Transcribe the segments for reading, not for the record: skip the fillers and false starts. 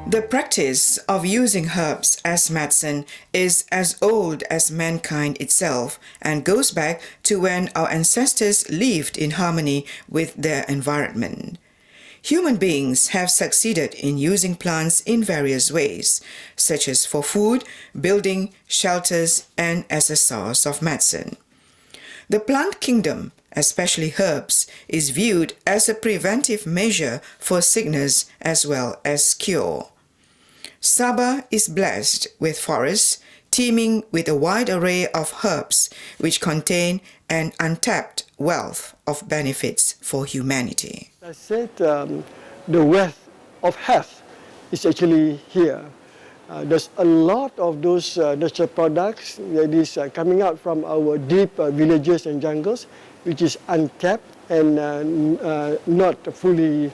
The practice of using herbs as medicine is as old as mankind itself and goes back to when our ancestors lived in harmony with their environment. Human beings have succeeded in using plants in various ways, such as for food, building, shelters, and as a source of medicine. The plant kingdom, especially herbs, is viewed as a preventive measure for sickness as well as cure. Sabah is blessed with forests teeming with a wide array of herbs which contain an untapped wealth of benefits for humanity. I said the wealth of health is actually here. There's a lot of those natural products that is coming out from our deep villages and jungles, which is untapped and not fully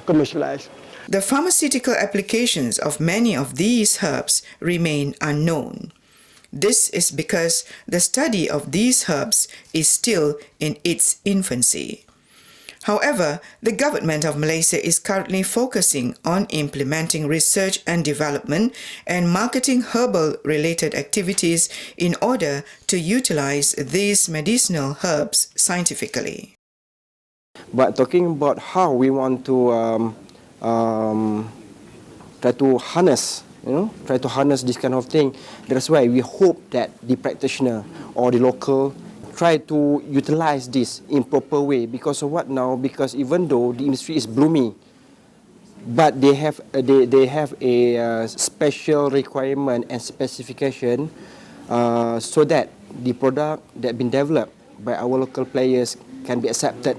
commercialized. The pharmaceutical applications of many of these herbs remain unknown. This is because the study of these herbs is still in its infancy. However, the government of Malaysia is currently focusing on implementing research and development and marketing herbal-related activities in order to utilize these medicinal herbs scientifically. But talking about how we want to try to harness this kind of thing. That's why we hope that the practitioner or the local try to utilize this in proper way. Because of what now? Because even though the industry is blooming, but they have a special requirement and specification so that the product that been developed by our local players can be accepted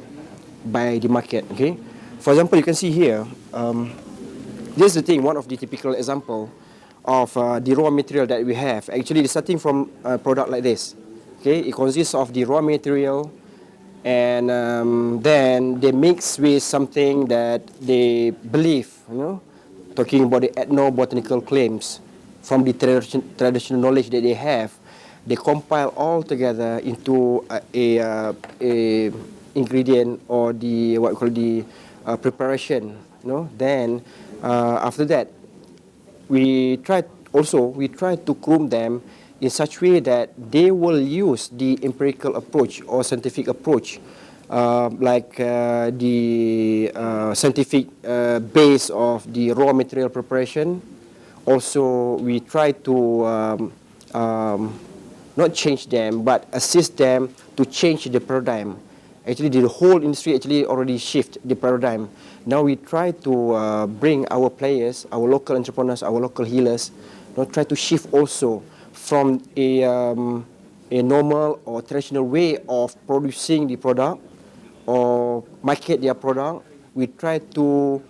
by the market. Okay. For example, you can see here, this is the thing, one of the typical example of the raw material that we have. Actually, starting from a product like this. Okay, it consists of the raw material, and then they mix with something that they believe, talking about the ethnobotanical claims from the traditional knowledge that they have. They compile all together into a ingredient or the what we call the preparation. Then after that, we try to groom them in such way that they will use the empirical approach or scientific approach, like the scientific base of the raw material preparation. Also, we try to not change them, but assist them to change the paradigm. Actually, the whole industry already shift the paradigm. Now we try to bring our players, our local entrepreneurs, our local healers, try to shift also from a normal or traditional way of producing the product or market their product. We try to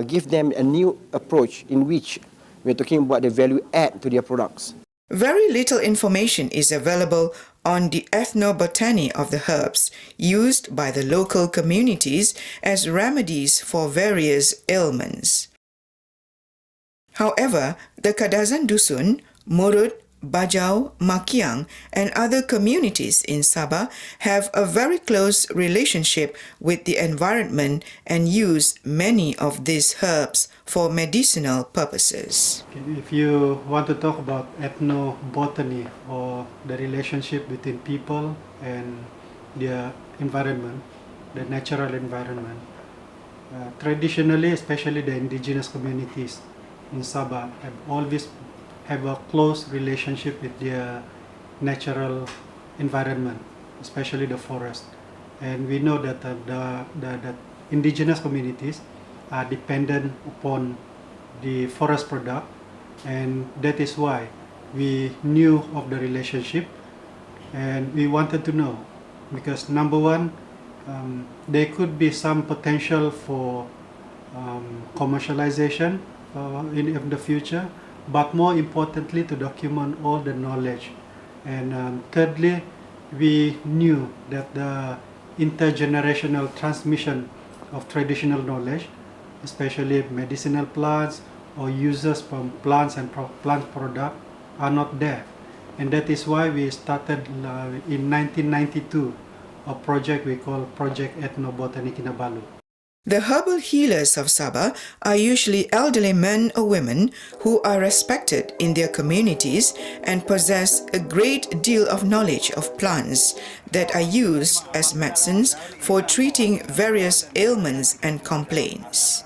give them a new approach in which we're talking about the value add to their products. Very little information is available on the ethnobotany of the herbs used by the local communities as remedies for various ailments. However, the Kadazandusun, Murut, Bajau, Makiang, and other communities in Sabah have a very close relationship with the environment and use many of these herbs for medicinal purposes. If you want to talk about ethnobotany or the relationship between people and their environment, the natural environment, traditionally, especially the indigenous communities in Sabah have always have a close relationship with their natural environment, especially the forest. And we know that the indigenous communities are dependent upon the forest product, and that is why we knew of the relationship and we wanted to know, because number one, there could be some potential for commercialization in the future, but more importantly to document all the knowledge. And thirdly, we knew that the intergenerational transmission of traditional knowledge, especially medicinal plants or uses from plants and plant product, are not there. And that is why we started in 1992 a project we call Project Ethnobotany Kinabalu. The herbal healers of Sabah are usually elderly men or women who are respected in their communities and possess a great deal of knowledge of plants that are used as medicines for treating various ailments and complaints.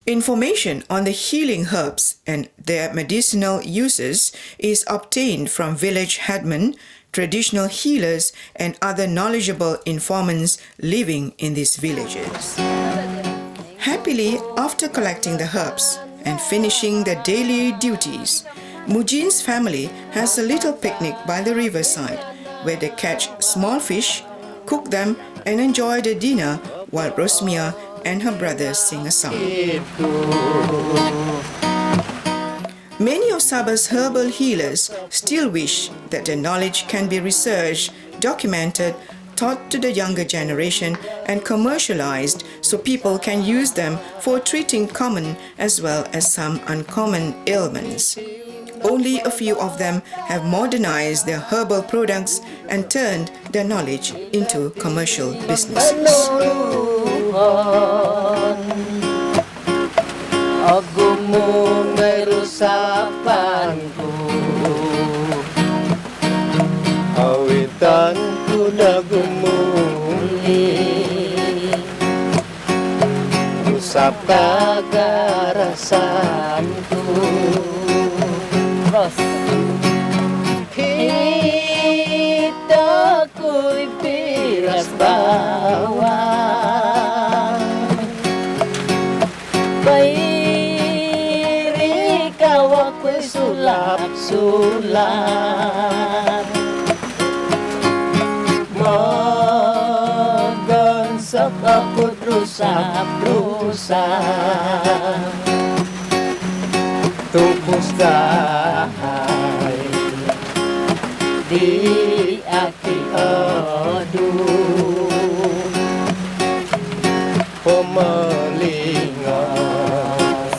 Information on the healing herbs and their medicinal uses is obtained from village headmen, traditional healers, and other knowledgeable informants living in these villages. Happily, after collecting the herbs and finishing their daily duties, Mujin's family has a little picnic by the riverside where they catch small fish, cook them, and enjoy the dinner while Rosmia and her brothers sing a song. Many of Sabah's herbal healers still wish that their knowledge can be researched, documented, taught to the younger generation, and commercialized so people can use them for treating common as well as some uncommon ailments. Only a few of them have modernized their herbal products and turned their knowledge into commercial businesses. Awitanku nagumuli Usap kagarasanku Kita ku'y piras bawang Pairi kawa ko'y sulap-sulap Magansak ako't rusap-rusap Tupos dahay di aki adu Pemalingas